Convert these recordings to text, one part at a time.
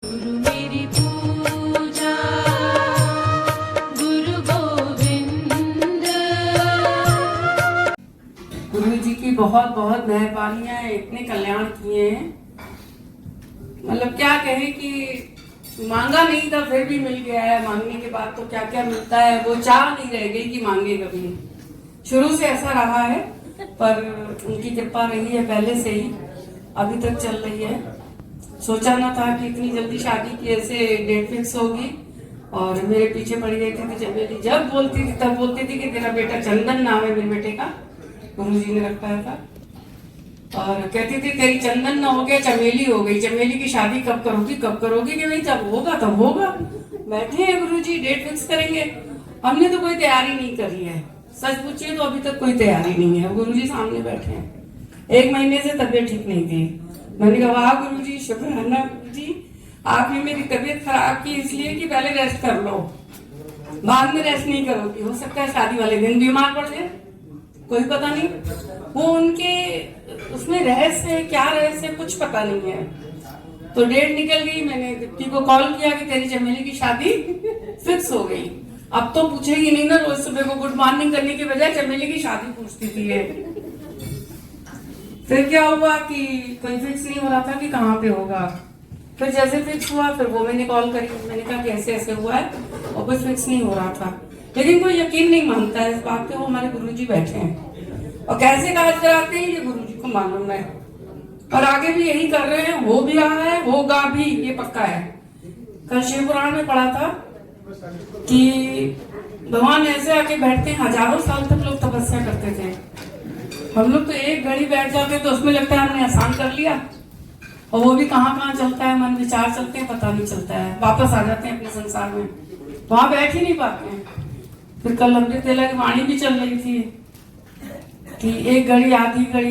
गुरु मेरी पूजा गुरु गोविंद। गुरु जी की बहुत बहुत मेहरबानियां हैं, इतने कल्याण किए हैं। मतलब क्या कहें कि मांगा नहीं था फिर भी मिल गया है। मांगने के बाद तो क्या क्या मिलता है, वो चाह नहीं रह गई कि मांगे कभी। शुरू से ऐसा रहा है, पर उनकी कृपा रही है पहले से ही, अभी तक चल रही है। सोचा ना था कि इतनी जल्दी शादी की ऐसे डेट फिक्स होगी, और मेरे पीछे पड़ी रहती थी चमेली। जब बोलती थी तब बोलती थी कि तेरा बेटा चंदन नाम है मेरे बेटे का, गुरु जी ने रखा था। और कहती थी तेरी चंदन ना हो गया चमेली हो गई, चमेली की शादी कब करोगी कब करोगी? कि भाई जब होगा तब होगा, बैठे हैं गुरु जी डेट फिक्स करेंगे। हमने तो कोई तैयारी नहीं करी है, सच पूछिए तो अभी तक कोई तैयारी नहीं है। गुरु जी सामने बैठे हैं। 1 महीने से तबीयत ठीक नहीं थी। मैंने कहा वाह गुरु जी, शुक्राना गुरु जी, आपने मेरी तबीयत खराब की इसलिए कि पहले रेस्ट कर लो, बाद में रेस्ट नहीं करोगी। हो सकता है शादी वाले दिन बीमार पड़ जाए, कोई पता नहीं। वो उनके उसमें रहस्य, क्या रहस्य कुछ पता नहीं है। तो डेट निकल गई, मैंने दीप्ति को कॉल किया कि तेरी चमेली की शादी फिक्स हो गई। अब तो पूछेगी नहीं ना, रोज सुबह को गुड मॉर्निंग करने के बजाय चमेली की शादी पूछती थी ये। फिर क्या हुआ कि कोई फिक्स नहीं हो रहा था कि कहाँ पे होगा। फिर जैसे फिक्स हुआ फिर वो मैंने कॉल करी, मैंने कहा कि ऐसे ऐसे हुआ है और कुछ फिक्स नहीं हो रहा था। लेकिन कोई यकीन नहीं मानता है इस बात पे, वो हमारे गुरुजी बैठे हैं और कैसे कार्य कराते हैं ये गुरुजी को मालूम है। और आगे भी यही कर रहे हैं, हो भी रहा है, होगा भी, ये पक्का है। कल शिव पुराण में पढ़ा था कि भगवान ऐसे आके बैठते हैं, हजारों साल तक लोग तपस्या करते थे। हम लोग तो एक घड़ी बैठ जाते तो उसमें लगता है हमने आसान कर लिया, और वो भी कहाँ कहाँ चलता है, मन विचार चलते हैं, पता नहीं चलता है, वापस आ जाते हैं अपने संसार में, वहां बैठ ही नहीं पाते हैं। फिर कल अमृत वेला की वाणी भी चल रही थी कि एक घड़ी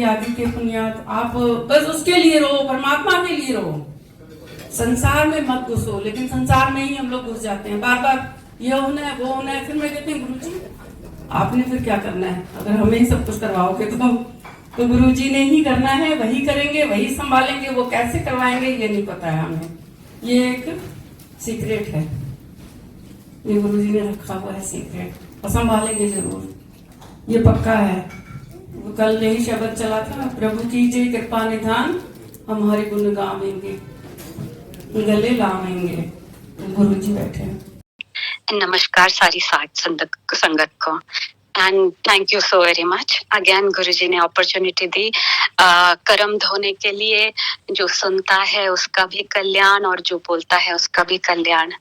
आधी के पुण्यात, आप बस उसके लिए रहो, परमात्मा के लिए रहो, संसार में मत घुसो। लेकिन संसार में ही हम लोग घुस जाते हैं, बार बार ये होना है वो होना है। फिर मैं कहती हूँ गुरु जी आपने फिर क्या करना है, अगर हमें ही सब कुछ करवाओगे तो गुरु जी ने ही करना है, वही करेंगे, वही संभालेंगे। वो कैसे करवाएंगे ये नहीं पता है हमें, ये एक सीक्रेट है, ये गुरु जी ने रखा हुआ है सीक्रेट, और संभालेंगे जरूर, ये पक्का है। वो कल यही शब्द चला था, प्रभु की जय कृपा निधान हमारे गुण गावेंगे, गले लावेंगे। तो गुरु जी बैठे हैं। नमस्कार सारी साथ संगत को, and thank you so very much again. Guruji ने अपॉर्चुनिटी दी कर्म धोने के लिए। जो सुनता है उसका भी कल्याण और जो बोलता है उसका भी कल्याण।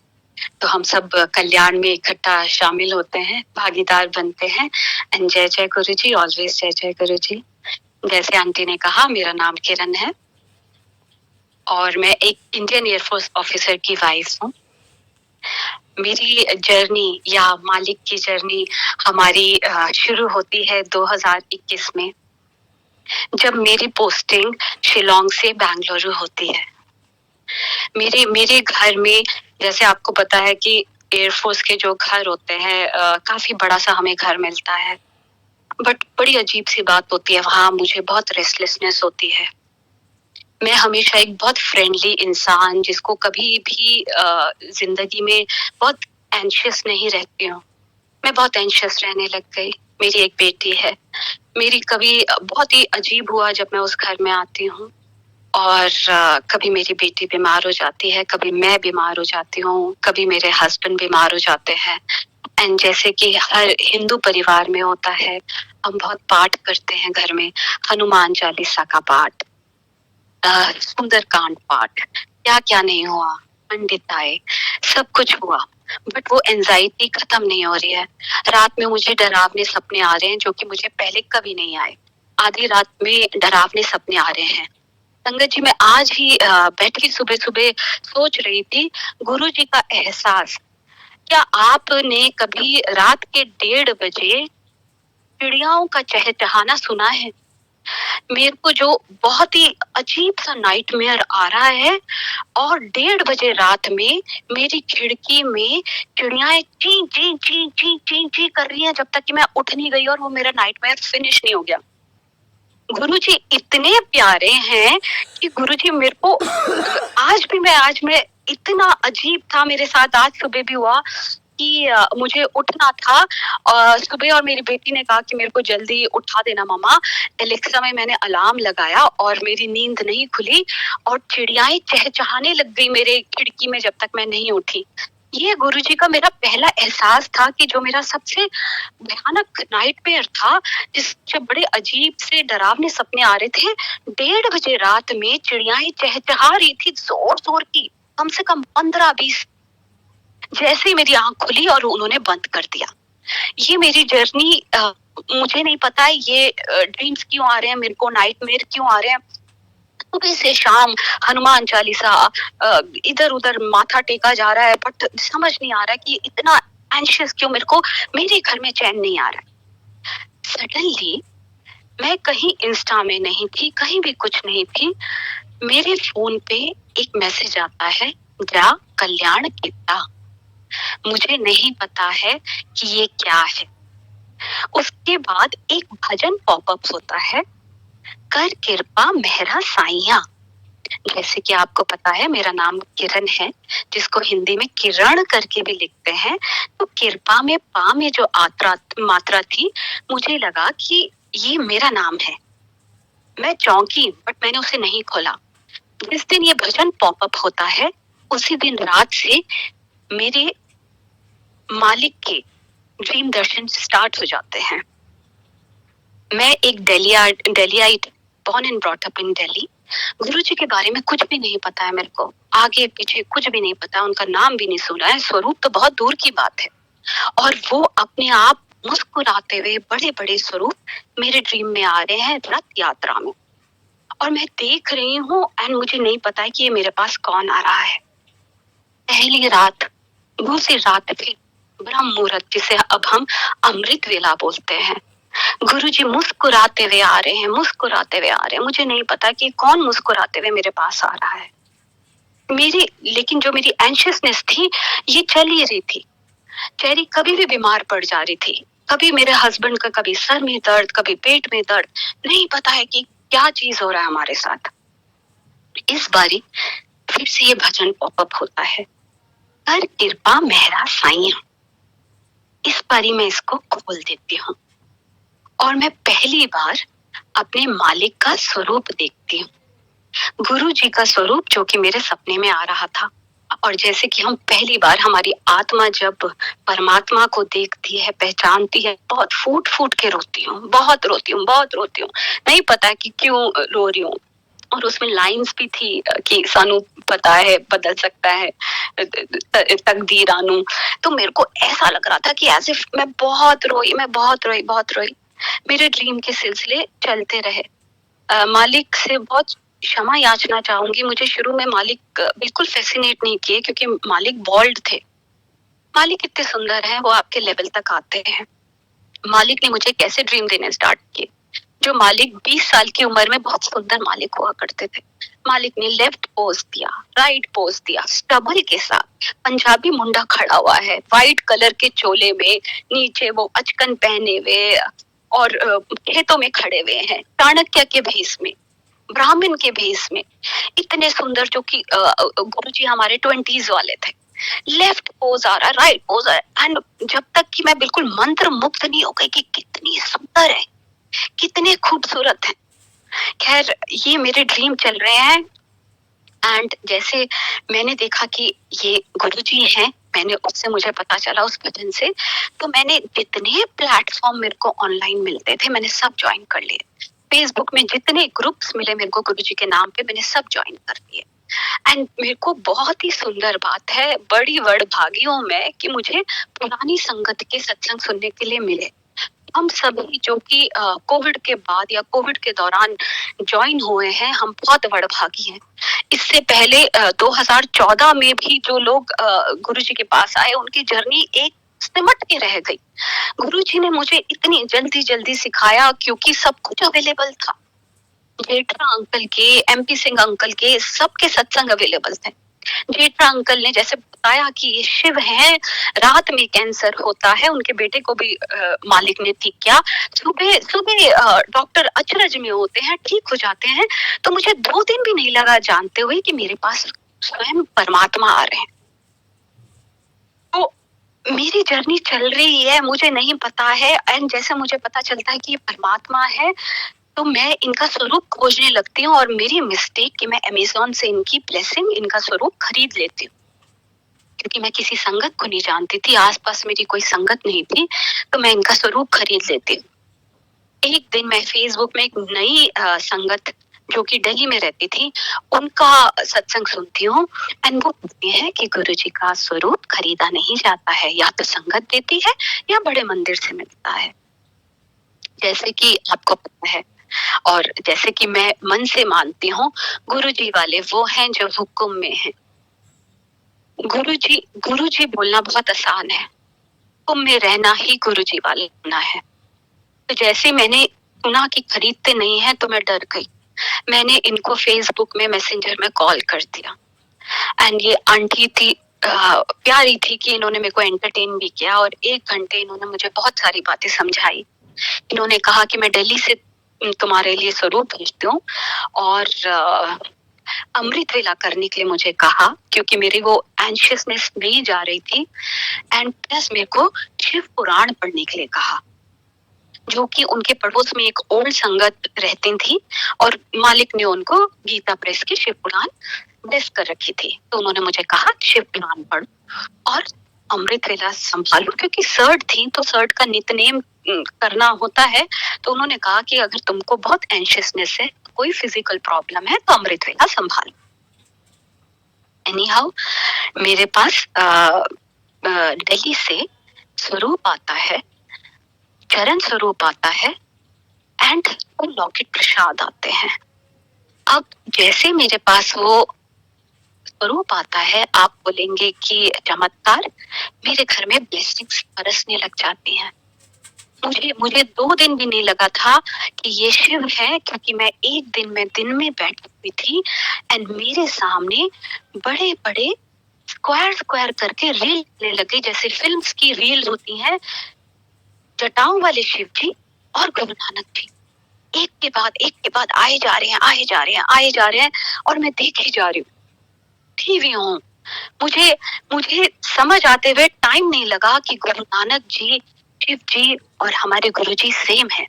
तो हम सब कल्याण में इकट्ठा शामिल होते हैं, भागीदार बनते हैं। एंड जय जय गुरुजी, ऑलवेज जय जय गुरुजी। जैसे आंटी ने कहा, मेरा नाम किरण है और मैं एक इंडियन एयरफोर्स ऑफिसर की वाइफ हूँ। मेरी जर्नी या मालिक की जर्नी हमारी शुरू होती है 2021 में, जब मेरी पोस्टिंग शिलोंग से बेंगलुरु होती है। मेरे घर में, जैसे आपको पता है कि एयरफोर्स के जो घर होते हैं, काफी बड़ा सा हमें घर मिलता है, बट बड़ी अजीब सी बात होती है, वहां मुझे बहुत रेस्टलेसनेस होती है। मैं हमेशा एक बहुत फ्रेंडली इंसान, जिसको कभी भी जिंदगी में बहुत एंशियस नहीं रहती हूँ, मैं बहुत एंशियस रहने लग गई। मेरी एक बेटी है, मेरी कभी बहुत ही अजीब हुआ जब मैं उस घर में आती हूँ, और कभी मेरी बेटी बीमार हो जाती है, कभी मैं बीमार हो जाती हूँ, कभी मेरे हस्बैंड बीमार हो जाते हैं। एंड जैसे कि हर हिंदू परिवार में होता है, हम बहुत पाठ करते हैं घर में, हनुमान चालीसा का पाठ, सुंदरकांड पाठ, क्या क्या नहीं हुआ, पंडित आए, सब कुछ हुआ, बट वो एंजाइटी खत्म नहीं हो रही है। रात में मुझे डरावने सपने आ रहे हैं, जो कि मुझे पहले कभी नहीं आए। आधी रात में डरावने सपने आ रहे हैं। संगत जी, मैं आज ही बैठ के सुबह सुबह सोच रही थी, गुरु जी का एहसास, क्या आपने कभी रात के 1:30 बजे चिड़ियाओं का चहचहाना सुना है? मेरे को जो बहुत ही अजीब सा नाइटमेयर आ रहा है, और 1:30 बजे रात में मेरी खिड़की में चिड़ियाएं ची ची ची ची ची ची कर रही हैं, जब तक कि मैं उठ नहीं गई और वो मेरा नाइटमेयर फिनिश नहीं हो गया। गुरुजी इतने प्यारे हैं कि गुरुजी मेरे को आज मैं इतना अजीब था मेरे साथ, आज सुबह भी हुआ कि मुझे उठना था सुबह, और मेरी बेटी ने कहा कि मेरे को जल्दी उठा देना मम्मा। एलेक्सा में मैंने अलार्म लगाया और मेरी नींद नहीं खुली और चिड़ियाएं चहचहाने लग गई मेरे खिड़की में जब तक मैं नहीं उठी। ये गुरुजी का मेरा पहला एहसास था कि जो मेरा सबसे भयानक नाइटमेयर था, जिससे बड़े अजीब से डरावने सपने आ रहे थे, 1:30 बजे रात में चिड़ियाएं चहचहा रही थी जोर जोर की, कम से कम 15-20। जैसे ही मेरी आंख खुली और उन्होंने बंद कर दिया। ये मेरी जर्नी, मुझे नहीं पता है ये ड्रीम्स क्यों आ रहे हैं, मेरे को नाइटमेयर क्यों आ रहे हैं। सुबह से शाम हनुमान चालीसा, इधर उधर माथा टेका जा रहा है, बट समझ नहीं आ रहा कि इतना एंशियस क्यों, मेरे को मेरे घर में चैन नहीं आ रहा है। सडनली मैं कहीं इंस्टा में नहीं थी, कहीं भी कुछ नहीं थी, मेरे फोन पे एक मैसेज आता है, जा कल्याण किता। मुझे नहीं पता है कि ये क्या है। उसके बाद एक भजन पॉपअप होता है, कर कृपा मेहरा साइया। जैसे कि आपको पता है मेरा नाम किरण है, जिसको हिंदी में किरण करके भी लिखते हैं। तो कृपा में पा में जो मात्रा थी, मुझे लगा कि ये मेरा नाम है। मैं चौंकी, बट मैंने उसे नहीं खोला। जिस दिन ये भजन पॉपअप होता है, उसी दिन रात से मेरे मालिक के ड्रीम दर्शन स्टार्ट हो जाते हैं। मैं एक डेलियाइट, born and brought up in Delhi. गुरुजी के बारे में कुछ भी नहीं पता है मेरे को, आगे पीछे कुछ भी नहीं पता, उनका नाम भी नहीं सुना है, स्वरूप तो बहुत दूर की बात है। और वो अपने आप मुस्कुराते हुए बड़े बड़े स्वरूप मेरे ड्रीम में आ रहे हैं रथ यात्रा में, और मैं देख रही हूँ एंड मुझे नहीं पता है कि ये मेरे पास कौन आ रहा है। पहली रात, दूसरी रात फिर ब्रह्म मुहूर्त, जिसे अब हम अमृत वेला बोलते हैं। गुरुजी मुस्कुराते हुए आ रहे हैं, मुस्कुराते हुए आ रहे हैं। मुझे नहीं पता कि कौन मुस्कुराते हुए मेरे पास आ रहा है। लेकिन जो मेरी एंशियसनेस थी, ये चल ही रही थी। चेरी कभी भी बीमार पड़ जा रही थी, कभी मेरे हस्बैंड का कभी सर में दर्द, कभी पेट में दर्द, नहीं पता है कि क्या चीज हो रहा है हमारे साथ। इस बारी फिर से ये भजन पॉपअप होता है, कर कृपा मेहरा साइया। इस बारी मैं इसको खोल देती हूँ और मैं पहली बार अपने मालिक का स्वरूप देखती हूँ, गुरु जी का स्वरूप, जो कि मेरे सपने में आ रहा था। और जैसे कि हम पहली बार, हमारी आत्मा जब परमात्मा को देखती है, पहचानती है, बहुत फूट फूट के रोती हूँ, बहुत रोती हूँ, बहुत रोती हूँ, नहीं पता कि क्यों रो रही हूँ। और उसमें लाइंस भी थी कि सानू पता है बदल सकता है तकदीर आनू। तो मेरे को ऐसा लग रहा था कि ऐसे मैं बहुत रोई, मैं बहुत रोई, बहुत रोई। मेरे ड्रीम के सिलसिले चलते रहे। मालिक से बहुत क्षमा याचना चाहूंगी, मुझे शुरू में मालिक बिल्कुल फैसिनेट नहीं किए, क्योंकि मालिक बोल्ड थे। मालिक इतने सुंदर हैं, वो आपके लेवल तक आते हैं। मालिक ने मुझे कैसे ड्रीम देने स्टार्ट किए। जो मालिक 20 साल की उम्र में बहुत सुंदर मालिक हुआ करते थे। मालिक ने लेफ्ट पोज दिया, राइट पोज दिया, स्टबल के साथ, पंजाबी मुंडा खड़ा हुआ है, व्हाइट कलर के चोले में, नीचे वो अचकन पहने हुए और खेतों में खड़े हुए हैं, चाणक्य के भेष में, ब्राह्मण के भेष में, इतने सुंदर, जो कि गुरुजी हमारे 20s वाले थे। लेफ्ट पोज आ रहा है, राइट पोज आ रहा है, एंड जब तक कि मैं बिल्कुल मंत्र मुक्त नहीं हो गई कि कितनी सुंदर है, कितने खूबसूरत हैं। खैर, ये मेरे ड्रीम चल रहे हैं। एंड जैसे मैंने देखा कि ये गुरुजी हैं, मैंने उससे मुझे पता चला उस भजन से, तो मैंने जितने प्लेटफॉर्म मेरे को ऑनलाइन मिलते थे, मैंने सब ज्वाइन कर लिए। फेसबुक में जितने ग्रुप्स मिले मेरे को गुरुजी के नाम पे, मैंने सब ज्वाइन कर लिए। एंड मेरे को बहुत ही सुंदर बात है, बड़ी वडभागी हूं मैं कि मुझे पुरानी संगत के सत्संग सुनने के लिए मिले। हम सभी जो कि कोविड के बाद या कोविड के दौरान ज्वाइन हुए हैं, हम बहुत वडभागी हैं। इससे पहले 2014 में भी जो लोग गुरुजी के पास आए, उनकी जर्नी एक सिमट के रह गई। गुरुजी ने मुझे इतनी जल्दी जल्दी सिखाया, क्योंकि सब कुछ अवेलेबल था। जेठा अंकल के, MP सिंह अंकल के, सबके सत्संग अवेलेबल थे। जेठा अंकल ने जैसे बताया कि ये शिव हैं, रात में कैंसर होता है, उनके बेटे को भी मालिक ने ठीक किया, सुबह सुबह डॉक्टर अचरज में होते हैं, ठीक हो जाते हैं। तो मुझे 2 दिन भी नहीं लगा जानते हुए कि मेरे पास स्वयं परमात्मा आ रहे हैं। तो मेरी जर्नी चल रही है, मुझे नहीं पता है, एंड जैसे मुझे पता चलता है कि ये परमात्मा है तो मैं इनका स्वरूप खोजने लगती हूँ। और मेरी मिस्टेक कि मैं अमेज़न से इनकी ब्लेसिंग, इनका स्वरूप खरीद लेती हूँ, क्योंकि मैं किसी संगत को नहीं जानती थी, आसपास मेरी कोई संगत नहीं थी, तो मैं इनका स्वरूप खरीद लेती हूँ। एक दिन मैं फेसबुक में एक नई संगत जो कि दिल्ली में रहती थी, उनका सत्संग सुनती हूँ, एंड वो कहती है कि गुरुजी का स्वरूप खरीदा नहीं जाता है, या तो संगत देती है या बड़े मंदिर से मिलता है। जैसे कि आपको पता है और जैसे कि मैं मन से मानती हूँ, गुरुजी वाले वो हैं जो हुक्म में हैं। गुरुजी बोलना बहुत आसान है, हुक्म में रहना ही गुरुजी वाले होना है। तो जैसे मैंने सुना कि खरीदते नहीं है तो मैं डर गई। मैंने इनको फेसबुक में मैसेंजर में कॉल कर दिया, एंड ये आंटी थी, प्यारी थी कि इन्होंने मेरे को एंटरटेन भी किया, और 1 घंटे इन्होंने मुझे बहुत सारी बातें समझाई। इन्होंने कहा कि मैं दिल्ली से तुम्हारे लिए स्वरूप भेजती हूँ, और अमृत वेला करने के लिए मुझे कहा, क्योंकि मेरी वो एंशियसनेस नहीं जा रही थी, एंड प्लस मेरे को शिव पुराण पढ़ने के लिए कहा, जो कि उनके पड़ोस में एक ओल्ड संगत रहती थी, और मालिक ने उनको गीता प्रेस की शिव पुराण ब्लेस कर रखी थी। तो उन्होंने मुझे कहा शिव पुराण पढ़ और अमृत वेला संभालो, क्योंकि सर्ट थी तो सर्ट का नितनेम करना होता है। तो उन्होंने कहा कि अगर तुमको बहुत एंशियसनेस है, कोई फिजिकल प्रॉब्लम है, तो अमृत वेला संभालो। एनी हाउ मेरे पास दिल्ली से स्वरूप आता है, चरण स्वरूप आता है, एंड वो लॉकेट प्रसाद आते हैं। अब जैसे मेरे पास वो स्वरूप आता है, आप बोलेंगे कि चमत्कार, मेरे घर में ब्लेसिंग्स बरसने लग जाती हैं। मुझे 2 दिन भी नहीं लगा था कि ये शिव है, क्योंकि मैं एक दिन में बैठी हुई थी, एंड मेरे सामने बड़े बड़े स्क्वायर करके रील लगने लगी, जैसे फिल्म्स की रील होती हैं। जटाओं वाले शिव जी और गुरु नानक जी एक के बाद आए जा रहे हैं, और मैं देख ही जा रही हूँ, टीवी हूँ। मुझे समझ आते हुए टाइम नहीं लगा कि गुरु नानक जी, शिव जी और हमारे गुरु जी सेम है।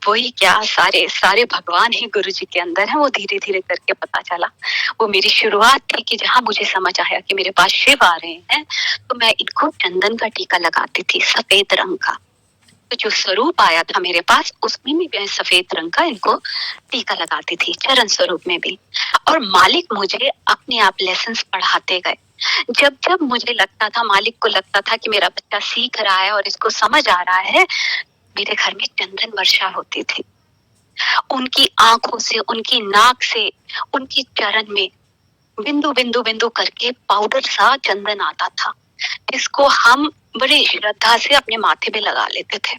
वही क्या, सारे भगवान ही गुरु जी के अंदर है। वो धीरे धीरे करके पता चला। वो मेरी शुरुआत थी कि जहाँ मुझे समझ आया कि मेरे पास शिव आ रहे हैं, तो मैं इनको चंदन का टीका लगाती थी, सफेद रंग का। तो जो स्वरूप आया था मेरे पास, उसमें भी मैं सफेद रंग का इनको टीका लगाती थी, चरण स्वरूप में भी। और मालिक मुझे अपने आप लेसन्स पढ़ाते गए। जब मुझे लगता था, मालिक को लगता था कि मेरा बच्चा सीख रहा है और इसको समझ आ रहा है, मेरे घर में चंदन वर्षा होती थी। उनकी आंखों से, उनकी नाक से, उनकी चरण में बिंदु करके पाउडर सा चंदन आता था, जिसको हम बड़े श्रद्धा से अपने माथे पे लगा लेते थे।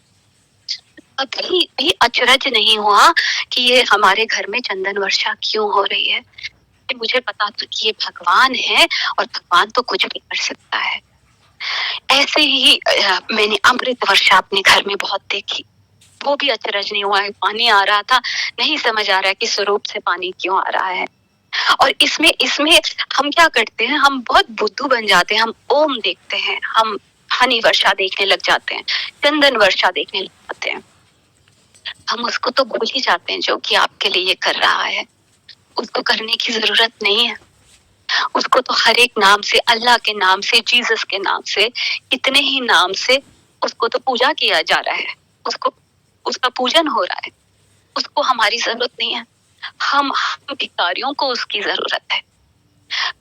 कभी भी अचरज नहीं हुआ कि ये हमारे घर में चंदन वर्षा क्यों हो रही है। मुझे पता था कि ये भगवान है, और भगवान तो कुछ भी कर सकता है। ऐसे ही मैंने अमृत वर्षा अपने घर में बहुत देखी। वो भी अचरज नहीं हुआ है। पानी आ रहा था, नहीं समझ आ रहा है कि स्वरूप से पानी क्यों आ रहा है। और इसमें हम क्या करते हैं, हम बहुत बुद्धू बन जाते हैं। हम ओम देखते हैं, हम हनी वर्षा देखने लग जाते हैं, चंदन वर्षा देखने लग जाते हैं। हम उसको तो भूल ही जाते हैं जो कि आपके लिए ये कर रहा है। उसको करने की जरूरत नहीं है। उसको तो हर एक नाम से, अल्लाह के नाम से, जीसस के नाम से, इतने ही नाम से उसको तो पूजा किया जा रहा है, उसका पूजन हो रहा है। उसको हमारी जरूरत नहीं है। हम भिखारियों को उसकी जरूरत है।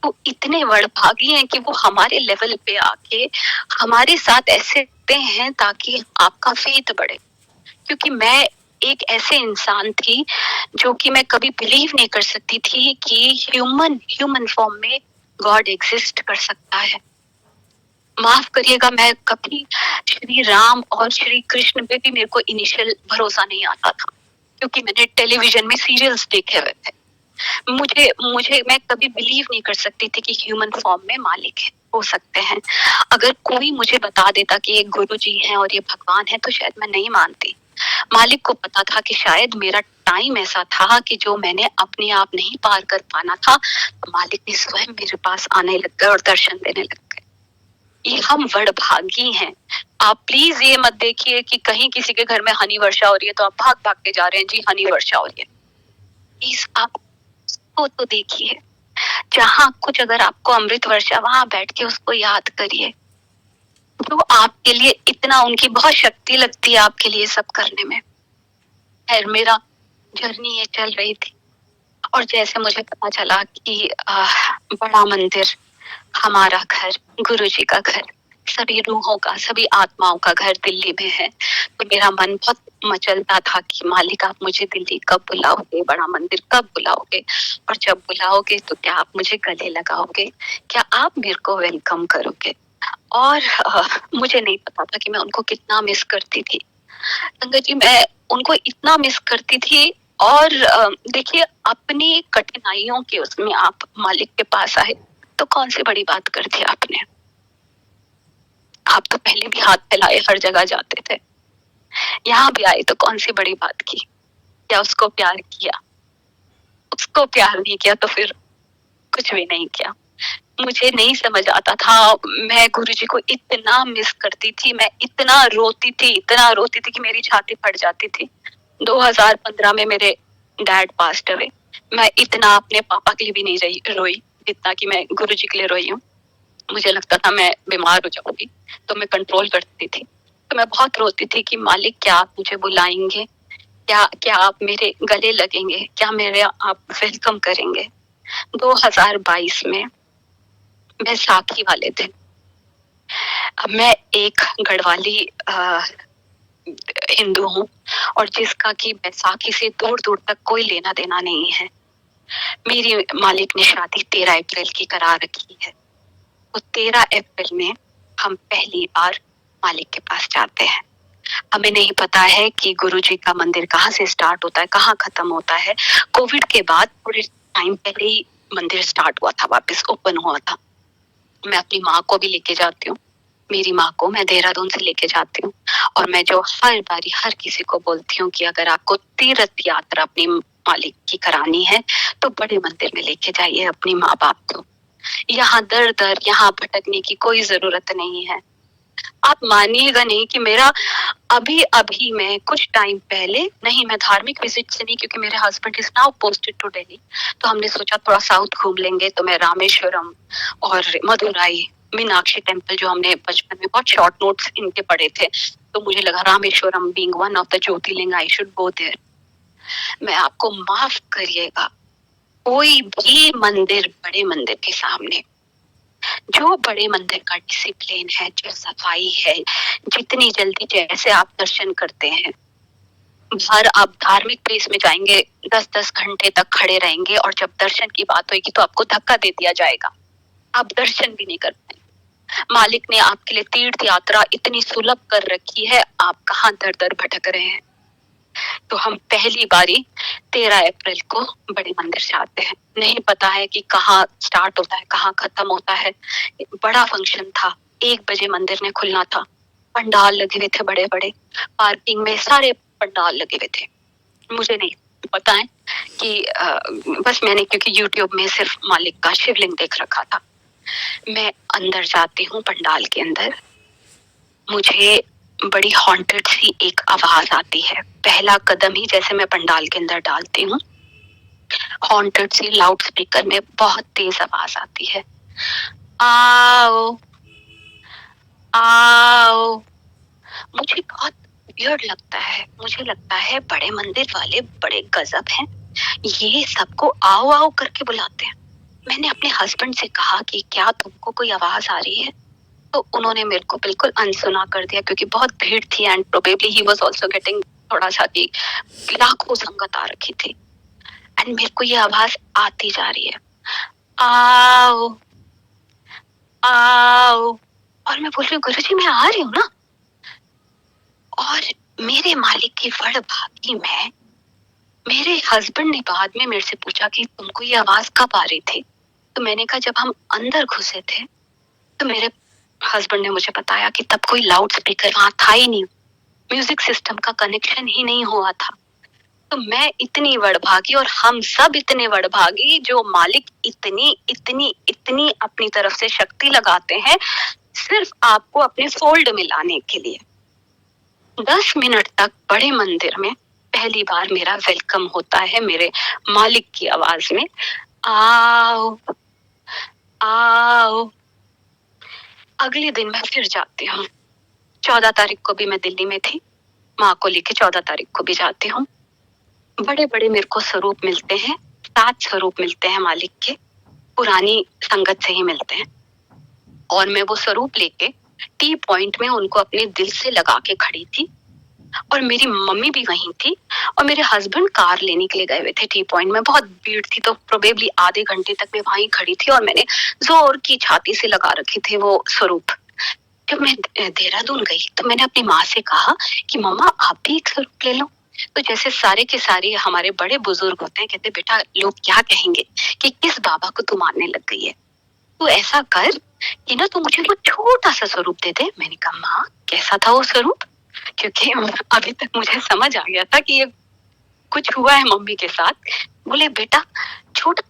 वो इतने वड़भागी हैं कि वो हमारे लेवल पे आके हमारे साथ ऐसे करते हैं ताकि आपका फेथ बढ़े। क्योंकि मैं एक ऐसे इंसान थी जो कि मैं कभी बिलीव नहीं कर सकती थी कि ह्यूमन फॉर्म में गॉड एग्जिस्ट कर सकता है। माफ करिएगा, मैं कभी श्री राम और श्री कृष्ण पे भी मेरे को इनिशियल भरोसा नहीं आता था, क्योंकि मैंने टेलीविजन में सीरियल्स देखे हुए थे। मैं कभी बिलीव नहीं कर सकती थी कि ह्यूमन फॉर्म में मालिक है, हो सकते हैं। अगर कोई मुझे बता देता कि ये गुरु जी हैं और ये भगवान है, तो शायद मैं नहीं मानती। मालिक को पता था कि शायद मेरा टाइम ऐसा था कि जो मैंने अपने आप नहीं पार कर पाना था, तो मालिक ने स्वयं मेरे पास आने लग गए और दर्शन देने लग गए। ये हम वडभागी हैं। आप प्लीज ये मत देखिए कि कहीं किसी के घर में हनी वर्षा हो रही है तो आप भाग भाग के जा रहे हैं, जी हनी वर्षा हो रही है। प्लीज आप उसको तो देखिए, जहाँ कुछ अगर आपको अमृत वर्षा, वहां बैठ के उसको याद करिए, जो आपके लिए इतना, उनकी बहुत शक्ति लगती है आपके लिए सब करने में। खैर मेरा जर्नी ये चल रही थी, और जैसे मुझे पता चला कि बड़ा मंदिर हमारा घर, गुरुजी का घर, सभी रूहों का, सभी आत्माओं का घर दिल्ली में है, तो मेरा मन बहुत मचलता था कि मालिक आप मुझे दिल्ली कब बुलाओगे, बड़ा मंदिर कब बुलाओगे, और जब बुलाओगे तो क्या आप मुझे गले लगाओगे, क्या आप मेरे को वेलकम करोगे। और मुझे नहीं पता था कि मैं उनको कितना मिस करती थी। संगत जी, मैं उनको इतना मिस करती थी। और देखिए, अपनी कठिनाइयों के उसमें आप मालिक के पास आए तो कौन सी बड़ी बात कर दी आपने। आप तो पहले भी हाथ फैलाए हर जगह जाते थे, यहाँ भी आए तो कौन सी बड़ी बात की। क्या उसको प्यार किया? उसको प्यार नहीं किया तो फिर कुछ भी नहीं किया। मुझे नहीं समझ आता था, मैं गुरुजी को इतना मिस करती थी, मैं इतना रोती थी कि मेरी छाती फट जाती थी। 2015 में मेरे डैड पास्ट हुए। मैं इतना अपने पापा के लिए भी नहीं रोई जितना कि मैं गुरुजी के लिए रोई हूँ। मुझे लगता था मैं बीमार हो जाऊंगी, तो मैं कंट्रोल करती थी। तो मैं बहुत रोती थी कि मालिक क्या आप मुझे बुलाएंगे, क्या आप मेरे गले लगेंगे, क्या मेरे आप वेलकम करेंगे। 2022 में बैसाखी वाले दिन, अब मैं एक गढ़वाली हिंदू हूँ, और जिसका कि बैसाखी से दूर दूर तक कोई लेना देना नहीं है। मेरी मालिक ने शादी 13 अप्रैल की करा रखी है, तो 13 अप्रैल में हम पहली बार मालिक के पास जाते हैं। हमें नहीं पता है कि गुरुजी का मंदिर कहाँ से स्टार्ट होता है, कहाँ खत्म होता है। कोविड के बाद थोड़े टाइम पहले ही मंदिर स्टार्ट हुआ था, वापस ओपन हुआ था। मैं अपनी माँ को भी लेके जाती हूँ, मेरी माँ को मैं देहरादून से लेके जाती हूँ, और मैं जो हर बारी हर किसी को बोलती हूँ कि अगर आपको तीर्थ यात्रा अपनी मालिक की करानी है तो बड़े मंदिर में लेके जाइए अपनी माँ बाप को। यहाँ दर दर यहाँ भटकने की कोई जरूरत नहीं है। आप मानिएगा नहीं कि मेरा अभी मैं कुछ टाइम पहले, नहीं मैं धार्मिक विजिट से नहीं, क्योंकि मेरे husband is now posted to Delhi, तो हमने सोचा थोड़ा साउथ घूम लेंगे। तो मैं रामेश्वरम और मदुराई, मीनाक्षी टेम्पल, जो हमने बचपन में बहुत शॉर्ट नोट्स इनके पढ़े थे, तो मुझे लगा Rameswaram being one of the jyotirlinga, I should go there. मैं आपको माफ करिएगा, कोई भी मंदिर बड़े मंदिर के सामने, जो बड़े मंदिर का डिसिप्लिन है, जो सफाई है, जितनी जल्दी जैसे आप दर्शन करते हैं, बाहर आप धार्मिक प्लेस में जाएंगे 10-10 घंटे तक खड़े रहेंगे, और जब दर्शन की बात होगी तो आपको धक्का दे दिया जाएगा, आप दर्शन भी नहीं कर पाएंगे। मालिक ने आपके लिए तीर्थ यात्रा इतनी सुलभ कर रखी है, आप कहाँ दर दर भटक रहे हैं। तो हम पहली बारी 13 अप्रैल को बड़े मंदिर जाते हैं। नहीं पता है कि कहाँ स्टार्ट होता है, कहाँ खत्म होता है। बड़ा फंक्शन था, 1 बजे मंदिर ने खुलना था, पंडाल लगे हुए थे बड़े बड़े, पार्किंग में सारे पंडाल लगे हुए थे। मुझे नहीं पता है कि बस मैंने क्योंकि यूट्यूब में सिर्फ मालिक का शिवलिंग देख रखा था। मैं अंदर जाती हूँ पंडाल के अंदर, मुझे बड़ी हॉन्टेड सी एक आवाज आती है। पहला कदम ही जैसे मैं पंडाल के अंदर डालती हूँ, हॉन्टेड सी लाउड स्पीकर में बहुत तेज आवाज आती है, आओ आओ। मुझे बहुत वियर्ड लगता है, मुझे लगता है बड़े मंदिर वाले बड़े गजब हैं, ये सबको आओ आओ करके बुलाते हैं। मैंने अपने हस्बैंड से कहा कि क्या तुमको कोई आवाज आ रही है, तो उन्होंने मेरे को बिल्कुल अनसुना कर दिया, क्योंकि बहुत भीड़ थी and probably he was also getting थोड़ा सा कि लाखों संगत आ रखी थी, एंड मेरे को ये आवाज आती जा रही है, आओ आओ। और मैं बोल रही हूँ गुरुजी मैं आ रही हूँ ना। और मेरे मालिक की वडभागी में, मेरे हस्बैंड ने बाद में मेरे से पूछा कि तुमको ये आवाज कब आ रही थी, तो मैंने कहा जब हम अंदर घुसे थे। तो मेरे हस्बैंड ने मुझे बताया कि तब कोई लाउड स्पीकर वहां था ही नहीं, म्यूजिक सिस्टम का कनेक्शन ही नहीं हुआ था। तो मैं इतनी वड़भागी और हम सब इतने वड़भागी जो मालिक इतनी इतनी इतनी अपनी तरफ से शक्ति लगाते हैं सिर्फ आपको अपने फोल्ड में लाने के लिए। 10 मिनट तक बड़े मंदिर में पहली बार मेरा वेलकम होता है मेरे मालिक की आवाज में, आओ आओ। अगले दिन मैं फिर जाती हूँ। 14 तारीख को भी मैं दिल्ली में थी, माँ को लेके 14 तारीख को भी जाती हूँ। बड़े बड़े मेरे को स्वरूप मिलते हैं, 7 स्वरूप मिलते हैं मालिक के, पुरानी संगत से ही मिलते हैं। और मैं वो स्वरूप लेके टी पॉइंट में उनको अपने दिल से लगा के खड़ी थी और मेरी मम्मी भी वहीं थी और मेरे हस्बैंड कार लेने के लिए गए हुए थे टी पॉइंट में। बहुत भीड़ थी तो प्रोबेबली आधे घंटे तक मैं वहीं खड़ी थी और मैंने जोर की छाती से लगा रखे थे वो स्वरूप। जब मैं देहरादून गई तो मैंने अपनी माँ से कहा कि मम्मा आप भी एक स्वरूप ले लो। तो जैसे सारे के सारे हमारे बड़े बुजुर्ग होते हैं, कहते बेटा लोग क्या कहेंगे कि किस बाबा को तू मानने लग गई है, तू ऐसा कर कि ना तू मुझे वो छोटा सा स्वरूप दे दे। मैंने कहा माँ कैसा था वो स्वरूप, क्योंकि अभी तक मुझे समझ आ गया था कि ये कुछ हुआ है मम्मी के साथ। बोले बेटा छोटा,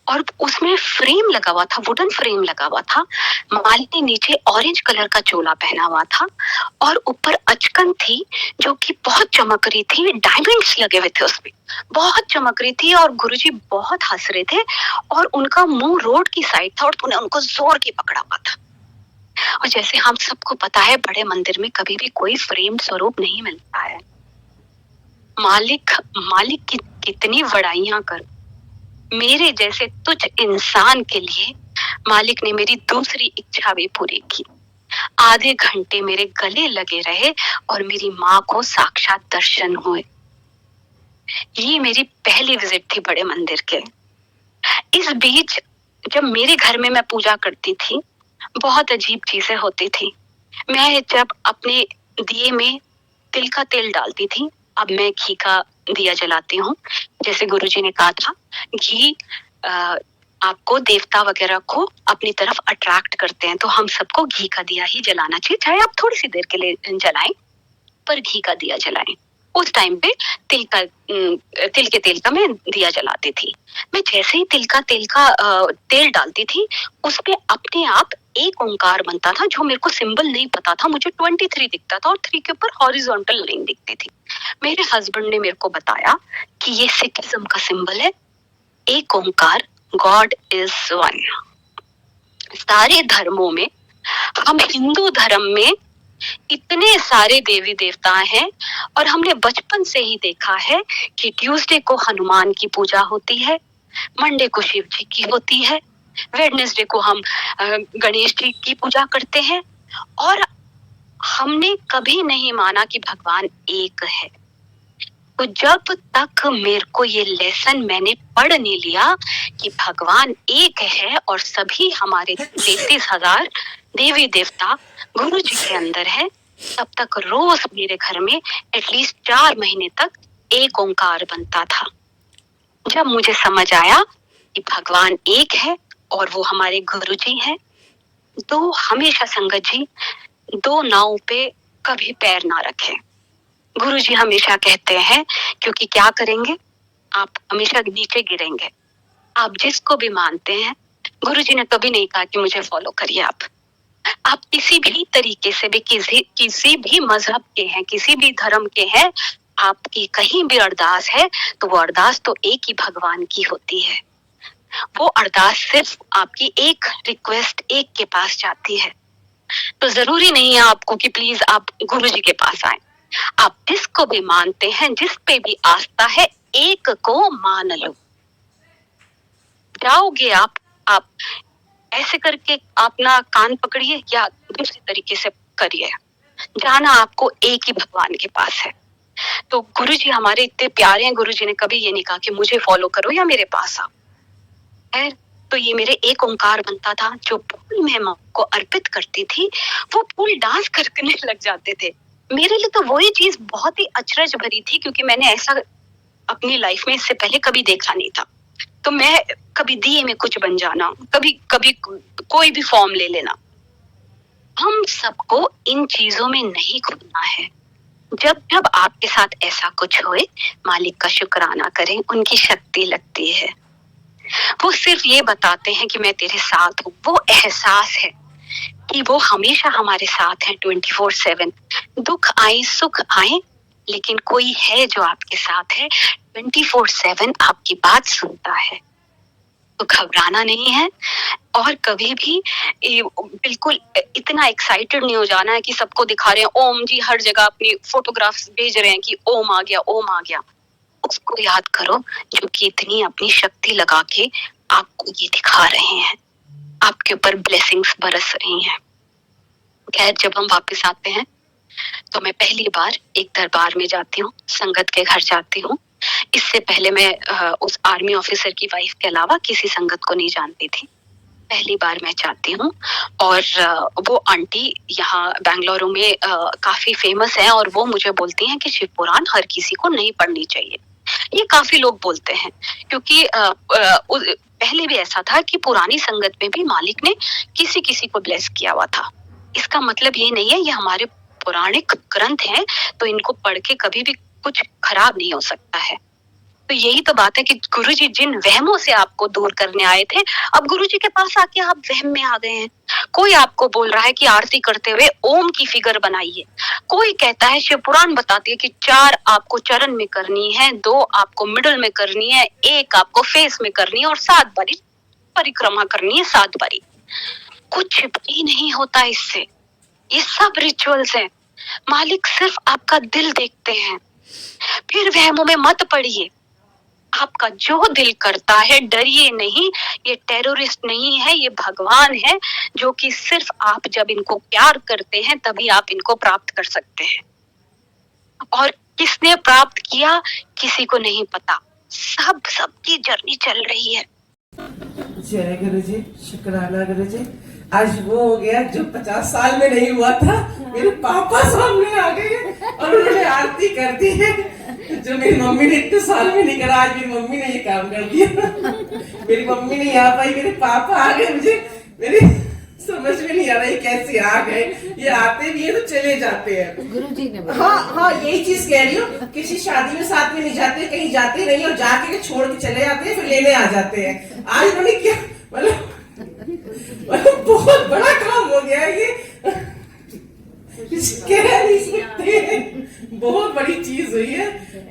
और उसमें फ्रेम लगा हुआ था, वुडन फ्रेम लगा हुआ था। माली ने नीचे ऑरेंज कलर का चोला पहना हुआ था और ऊपर अचकन थी जो कि बहुत चमक रही थी, डायमंड्स लगे हुए थे उसमें, बहुत चमक रही थी। और गुरुजी बहुत हंस रहे थे और उनका मुंह रोड की साइड था और तूने उनको जोर की पकड़ा हुआ था। और जैसे हम सबको पता है बड़े मंदिर में कभी भी कोई फ्रेम स्वरूप नहीं मिलता है। मालिक की कितनी बड़ाइयां कर, मेरे जैसे तुझ इंसान के लिए मालिक ने मेरी दूसरी इच्छा भी पूरी की। आधे घंटे मेरे गले लगे रहे और मेरी माँ को साक्षात दर्शन हुए। ये मेरी पहली विजिट थी बड़े मंदिर के। इस बीच जब मेरे घर में मैं पूजा करती थी बहुत अजीब चीजें होती थी। मैं जब अपने दिए में तिल का तेल डालती थी, अब मैं घी का दिया जलाती हूँ। जैसे गुरुजी ने कहा था घी आपको देवता वगैरह को अपनी तरफ अट्रैक्ट करते हैं, तो हम सबको घी का दिया ही जलाना चाहिए, चाहे आप थोड़ी सी देर के लिए जलाएं पर घी का दिया जलाएं। उस टाइम पे तिल के तेल का मैं दिया जलाती थी। मैं जैसे ही तिल का तेल डालती थी उस पे अपने आप एक ओंकार बनता था, जो मेरे को सिंबल नहीं पता था। मुझे 23 दिखता था और 3 के ऊपर हॉरिजॉन्टल लाइन दिखती थी। मेरे हस्बैंड ने मेरे को बताया कि ये सिखिज्म का सिंबल है, एक ओंकार, गॉड इज वन। सारे धर्मों में, हम हिंदू धर्म में इतने सारे देवी देवता हैं और हमने बचपन से ही देखा है कि ट्यूसडे को हनुमान की पूजा होती है, मंडे को शिव जी की होती है, वेडनेसडे को हम गणेश जी की पूजा करते हैं। और हमने कभी नहीं माना कि भगवान एक है। तो जब तक मेरे को ये लेसन मैंने पढ़ नहीं लिया कि भगवान एक है और सभी हमारे 33,000 देवी देवता गुरु जी के अंदर है, तब तक रोज मेरे घर में एटलीस्ट 4 महीने तक एक ओंकार बनता था। जब मुझे समझ आया कि भगवान एक है और वो हमारे गुरु जी हैं, तो हमेशा संगत जी 2 नाव पे कभी पैर ना रखें। गुरु जी हमेशा कहते हैं, क्योंकि क्या करेंगे आप हमेशा नीचे गिरेंगे। आप जिसको भी मानते हैं, गुरु जी ने कभी नहीं कहा कि मुझे फॉलो करिए। आप किसी भी तरीके से भी किसी भी मजहब के हैं, किसी भी धर्म के हैं, आपकी कहीं भी अरदास है तो वो अरदास तो एक ही भगवान की होती है। वो अरदास सिर्फ आपकी एक रिक्वेस्ट एक के पास जाती है। तो जरूरी नहीं है आपको कि प्लीज आप गुरु जी के पास आए। आप जिसको भी मानते हैं, जिस पे भी आस्था है, एक को मान लो। जाओगे आप ऐसे करके अपना कान पकड़िए या दूसरे तरीके से करिए, जाना आपको एक ही भगवान के पास है। तो गुरुजी हमारे इतने प्यारे हैं, गुरुजी ने कभी ये नहीं कहा कि मुझे फॉलो करो या मेरे पास आओ। तो ये मेरे एक ओंकार बनता था। जो फूल मैं माँ को अर्पित करती थी वो फूल डांस करने लग जाते थे। मेरे लिए तो वही चीज बहुत ही अचरज भरी थी, क्योंकि मैंने ऐसा अपनी लाइफ में इससे पहले कभी देखा नहीं था। तो मैं कभी दिए में कुछ बन जाना, कभी कोई भी फॉर्म ले लेना, हम सबको इन चीजों में नहीं कूदना है। जब जब आपके साथ ऐसा कुछ होए, मालिक का शुक्राना करें, उनकी शक्ति लगती है। वो सिर्फ ये बताते हैं कि मैं तेरे साथ हूँ। वो एहसास है कि वो हमेशा हमारे साथ है 24/7। दुख आए सुख आए, लेकिन कोई है जो आपके साथ है 24/7, आपकी बात सुनता है। तो घबराना नहीं है, और कभी भी बिल्कुल इतना एक्साइटेड नहीं हो जाना है कि सबको दिखा रहे हैं ओम जी, हर जगह अपनी फोटोग्राफ्स भेज रहे हैं कि ओम आ गया, ओम आ गया। उसको याद करो जो कि इतनी अपनी शक्ति लगा के आपको ये दिखा रहे हैं, आपके ऊपर ब्लेसिंग्स बरस रही हैं। खैर, जब हम वापस आते हैं तो मैं पहली बार एक दरबार में जाती हूँ, संगत के घर जाती हूँ। इससे पहले मैं उस आर्मी ऑफिसर की वाइफ के अलावा किसी संगत को नहीं जानती थी। पहली बार मैं जाती हूँ, और वो आंटी यहाँ बेंगलुरु में काफी फेमस है, और वो मुझे बोलती हैं कि शिव पुराण हर किसी को नहीं पढ़नी चाहिए। ये काफी लोग बोलते हैं, क्योंकि पहले भी ऐसा था कि पुरानी संगत में भी मालिक ने किसी किसी को ब्लेस किया हुआ था। इसका मतलब ये नहीं है, ये हमारे पौराणिक ग्रंथ हैं, तो इनको पढ़ के कभी भी कुछ खराब नहीं हो सकता है। तो यही तो बात है कि गुरुजी जिन वहमों से आपको दूर करने आए थे, अब गुरुजी के पास आके आप वहम में आ गए हैं। कोई आपको बोल रहा है कि आरती करते हुए ओम की फिगर बनाइए, कोई कहता है शिव पुराण बताती है कि 4 आपको चरण में करनी है, 2 आपको मिडल में करनी है, 1 आपको फेस में करनी है, और 7 बारी परिक्रमा करनी है, 7 बारी। कुछ भी नहीं होता इससे, ये सब रिचुअल्स हैं। मालिक सिर्फ आपका दिल देखते हैं। फिर वहमों में मत पड़िए, आपका जो दिल करता है डरिए नहीं। ये टेररिस्ट नहीं है, ये भगवान है, जो कि सिर्फ आप जब इनको प्यार करते हैं तभी आप इनको प्राप्त कर सकते हैं। और किसने प्राप्त किया किसी को नहीं पता, सबकी जर्नी चल रही है। जय गुरुजी, शुक्राना गुरुजी। आज वो हो गया जो 50 साल में नहीं हुआ था। मेरे पापा सामने आ गए और उन्होंने आरती कर दी है, जो मेरी मम्मी ने इतने साल में नहीं करा। आज मेरी मम्मी ने ये काम कर दिया। मेरी मम्मी नहीं आ पाई, मेरे पापा आ गए। मुझे मेरी समझ में नहीं आ रहा ये कैसे आ गए। ये आते भी है तो चले जाते हैं। गुरुजी ने हाँ, यही चीज कह रही हूँ। किसी शादी में साथ में नहीं जाते, कहीं जाते नहीं, और जाके छोड़ के चले जाते हैं, फिर लेने आ जाते हैं। आज उन्होंने क्या मतलब बहुत बड़ा काम हो गया है ये, कह नहीं सकते। बहुत बड़ी चीज हुई है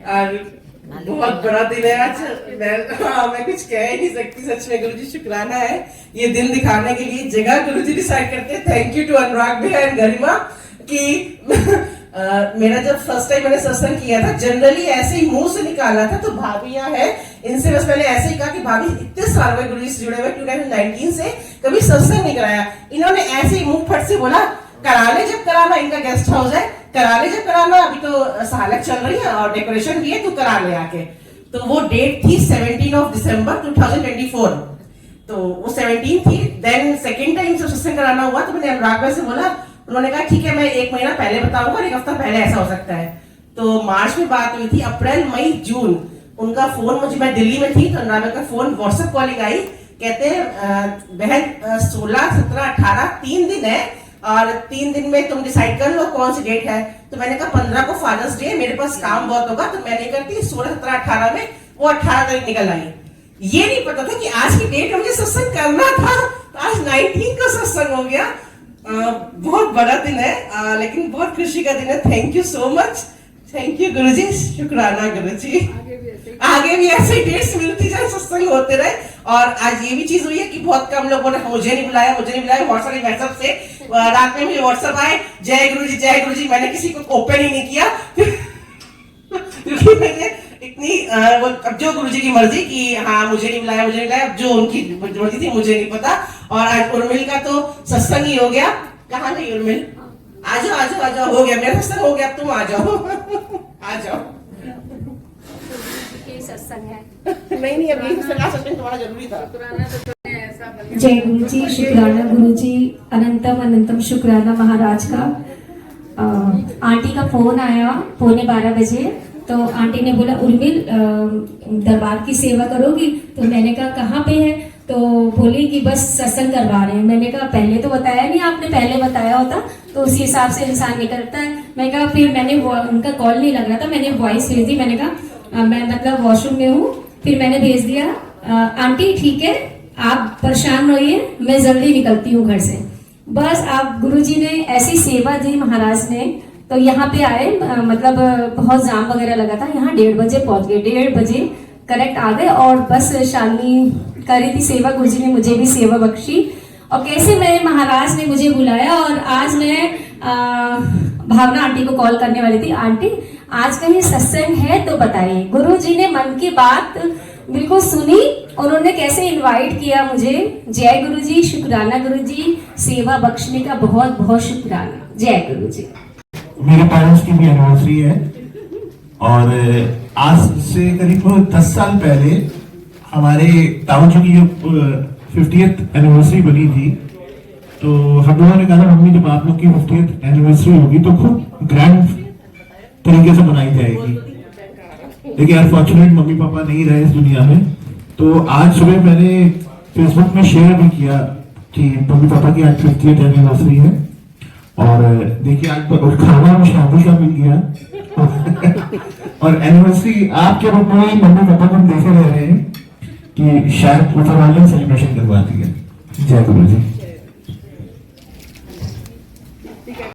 और बहुत बड़ा दिन है आज। मैं कुछ कह ही नहीं सकती। सच में गुरुजी शुक्राना है ये दिन दिखाने के लिए। जगह गुरुजी डिसाइड करते हैं। थैंक यू टू अनुराग भैया एंड गरिमा कि मेरा जब फर्स्ट टाइम मैंने सत्संग किया था, जनरली ऐसे ही मुंह से निकाला था। तो भाभियां हैं, इनसे बस मैंने ऐसे ही कहा कि भाभी इतने साल हुए गुरुजी से जुड़े हुए, 2019 से कभी सत्संग नहीं कराया। इन्होंने ऐसे ही मुंह फट से बोला करा ले जब कराना, इनका गेस्ट हाउस है, करा ले जब कराना, अभी तो सहालक चल रही है और डेकोरेशन भी है, तू करा ले आके। तो वो डेट थी 17 दिसंबर 2024। तो वो 17 थी। देन सेकेंड टाइम जब सत्संग कराना हुआ तो मैंने अनुराग भाई से बोला, उन्होंने कहा ठीक है मैं 1 महीना पहले बताऊंगा, 1 हफ्ता पहले ऐसा हो सकता है। तो मार्च में बात हुई थी। अप्रैल मई जून उनका फोन, मुझे मैं दिल्ली में थी तो अनुराग का फोन व्हाट्सएप कॉलिंग आई। कहते हैं बहन 16, 17, 18 3 दिन है और 3 दिन में तुम डिसाइड कर लो कौन सी डेट है। तो मैंने कहा 15 को फादर्स डे, मेरे पास काम बहुत होगा तो मैं नहीं करती। 16, 17, 18 में वो 18 तारीख निकल आई। ये नहीं पता था कि आज की डेट में मुझे सत्संग करना था। तो आज 19 का सत्संग हो गया। बहुत बड़ा दिन है, लेकिन बहुत खुशी का दिन है। Thank you so much. Thank you Guruji, शुक्राना गुरुजी। आगे भी ऐसे डेट्स मिलती जाए, सत्संग होते रहे। और आज ये भी चीज हुई है कि बहुत कम लोगों ने मुझे नहीं बुलाया। व्हाट्सएप से रात में मुझे व्हाट्सएप आए, जय गुरुजी जय गुरुजी। मैंने किसी को ओपन ही नहीं किया क्योंकि मैंने इतनी अब जो गुरुजी की मर्जी कि हाँ मुझे नहीं बुलाया, अब जो उनकी मर्जी थी मुझे नहीं पता। और आज उर्मिल का तो सत्संग ही हो गया। कहाँ गई उर्मिल? आ जाओ, हो गया मेरा सत्संग, हो गया, अब तुम आ जाओ। आ जाओ। सत्संग है नहीं अभी सत्संग तुम्हारा जरूरी था। जय गुरु जी, शुक्राना गुरु जी, अनंतम शुक्राना महाराज का। आंटी का फोन आया 11:15 बजे। तो आंटी ने बोला उर्मिल दरबार की सेवा करोगी? तो मैंने कहा कहाँ पे है? तो बोली कि बस सत्संग करवा रहे हैं। मैंने कहा पहले तो बताया नहीं आपने, पहले बताया होता तो उसी हिसाब से इंसान निकलता है। मैं कहा फिर मैंने उनका कॉल नहीं लग रहा था, मैंने वॉइस भेज दी। मैंने कहा मैं मतलब वॉशरूम में हूँ, फिर मैंने भेज दिया आंटी ठीक है आप परेशान रहिए, मैं जल्दी निकलती हूँ घर से। बस आप गुरुजी ने ऐसी सेवा दी महाराज ने, तो यहाँ पे आए, मतलब बहुत जाम वगैरह लगा था, यहाँ 1:30 बजे पहुंच गए, 1:30 बजे करेक्ट आ गए। और बस शालिनी कर रही थी सेवा, गुरुजी ने मुझे भी सेवा बख्शी और कैसे मेरे महाराज ने मुझे बुलाया। और आज मैं भावना आंटी को कॉल करने वाली थी, आंटी आज कहीं सत्संग है तो बताइए। गुरुजी ने मन की बात बिल्कुल सुनी, उन्होंने कैसे इनवाइट किया मुझे। जय गुरुजी, शुक्राना गुरुजी, सेवा बख्शने का बहुत बहुत शुक्राना। जय गुरुजी। मेरे पेरेंट्स की भी एनिवर्सरी है और आज से करीब 10 साल पहले हमारे ताऊ जी की जो 50th एनिवर्सरी बनी थी, तो हम लोगों ने कहा मम्मी जब आप लोग की 50th एनिवर्सरी होगी तो खूब ग्रैंड तरीके से मनाई जाएगी। लेकिन अनफॉर्चुनेट मम्मी पापा नहीं रहे इस दुनिया में, तो आज सुबह मैंने फेसबुक में शेयर भी किया कि मम्मी पापा की आज 50th एनिवर्सरी है। और देखिए आज खाना में शादी का मिल गया और एनिवर्सरी आपके रूप में मम्मी पापा को देखे रह रहे हैं कि शायद ऊपर वाले सेलिब्रेशन करवा दिया। जय गुरु जी।